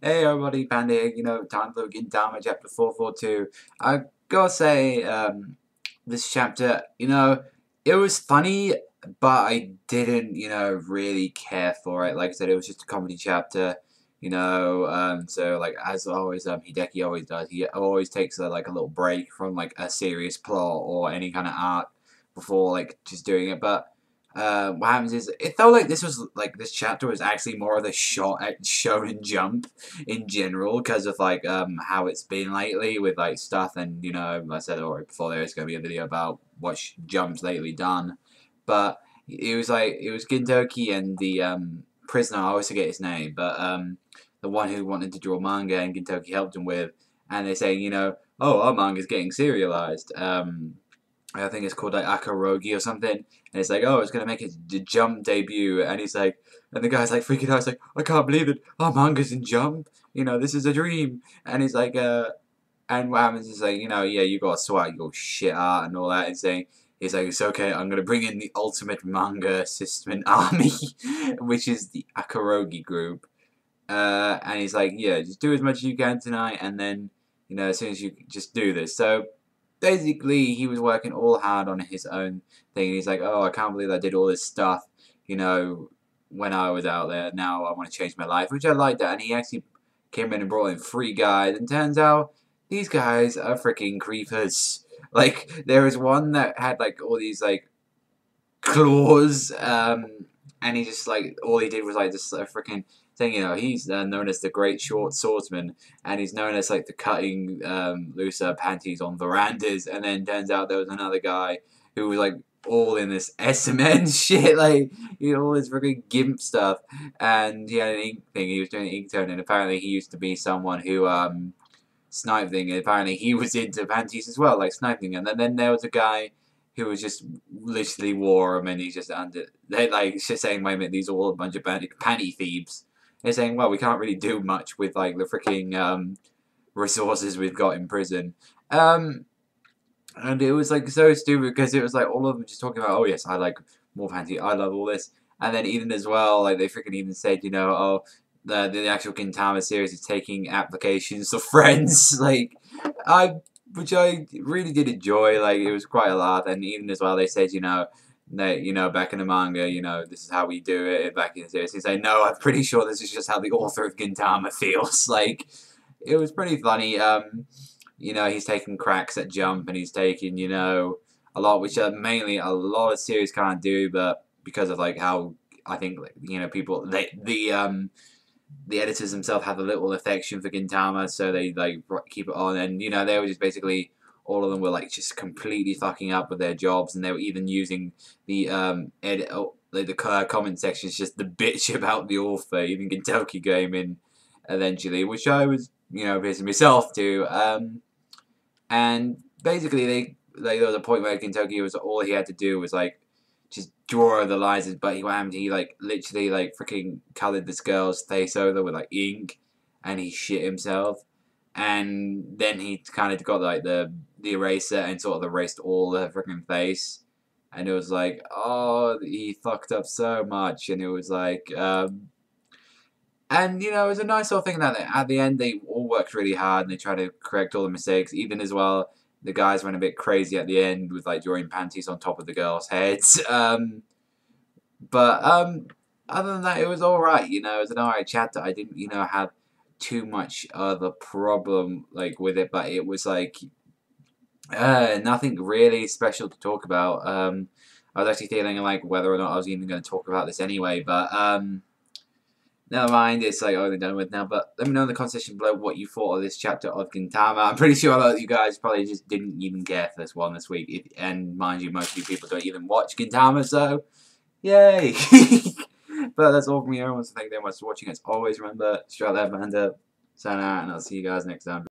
Hey everybody, Panda here, time for Gintama chapter 442. I gotta say, this chapter, it was funny, but I didn't, really care for it. Like I said, it was just a comedy chapter, so like as always, Hideki always does. He always takes like a little break from like a serious plot or any kind of art before like just doing it, but what happens is it felt like this chapter was actually more of a shot at Shonen Jump in general because of like how it's been lately with like stuff, and I said already before there's gonna be a video about what Jump's lately done, but it was Gintoki and the prisoner. I always forget his name, but the one who wanted to draw manga and Gintoki helped him with, and they're saying oh, our manga's getting serialized. I think it's called like Akarogi or something, and it's like, oh, it's gonna make its Jump debut, and he's like, and the guy's like freaking out, he's like, I can't believe it, our manga's in Jump, this is a dream, and he's like, and what happens is like, yeah, you got swag, you got shit art and all that, and saying, he's like, it's okay, I'm gonna bring in the ultimate manga assistant army, which is the Akarogi group, and he's like, yeah, just do as much as you can tonight, and then, as soon as you just do this, so basically he was working all hard on his own thing. He's like, oh, I can't believe I did all this stuff, when I was out there. Now I want to change my life, which I like that. And he actually came in and brought in 3 guys, and turns out these guys are freaking creepers. Like there was one that had like all these like claws, and he just like all he did was like just freaking thing. He's known as the Great Short Swordsman, and he's known as like the cutting looser panties on verandas. And then turns out there was another guy who was like all in this SMN shit, like all this freaking gimp stuff. And he had an ink thing. He was doing an ink tone, and apparently he used to be someone who sniping. And apparently he was into panties as well, like sniping. And then there was a guy who was just literally wore them, and he's just under. They're like just saying, wait a minute, these are all a bunch of panty thieves. They're saying, well, we can't really do much with like the freaking resources we've got in prison. And it was like so stupid because it was like all of them just talking about, oh yes, I like more panty, I love all this, and then even as well, like they freaking even said, oh, the actual Gintama series is taking applications for friends, like which I really did enjoy. Like it was quite a laugh, and even as well, they said, that back in the manga, this is how we do it. Back in the series, they say, no, I'm pretty sure this is just how the author of Gintama feels. Like it was pretty funny. He's taking cracks at Jump, and he's taking, a lot, which are mainly a lot of series can't do, but because of like how I think like, people the editors themselves have a little affection for Gintama, so they like keep it on, and they were just basically all of them were like just completely fucking up with their jobs, and they were even using the like the comment sections just the bitch about the author. Even Gintoki came in eventually, which I was pissing myself to. And basically there was a point where Gintoki was all he had to do was like just draw the lines, but he like literally like freaking colored this girl's face over with like ink, and he shit himself, and then he kind of got like the eraser and sort of erased all the freaking face, and it was like, oh, he fucked up so much, and it was like and it was a nice little thing that at the end they all worked really hard and they tried to correct all the mistakes. Even as well, the guys went a bit crazy at the end with like drawing panties on top of the girls' heads. But other than that, it was all right. It was an alright chapter. I didn't have too much of a problem like with it, but it was like nothing really special to talk about. I was actually feeling like whether or not I was even going to talk about this anyway, but never mind, it's like over and done with now, but let me know in the comment section below what you thought of this chapter of Gintama. I'm pretty sure a lot of you guys probably just didn't even care for this one this week, and mind you, most of you people don't even watch Gintama, so yay! But that's all from me, everyone, so thank you very much for watching. As always, remember, straight left, hand up, sign out, and I'll see you guys next time.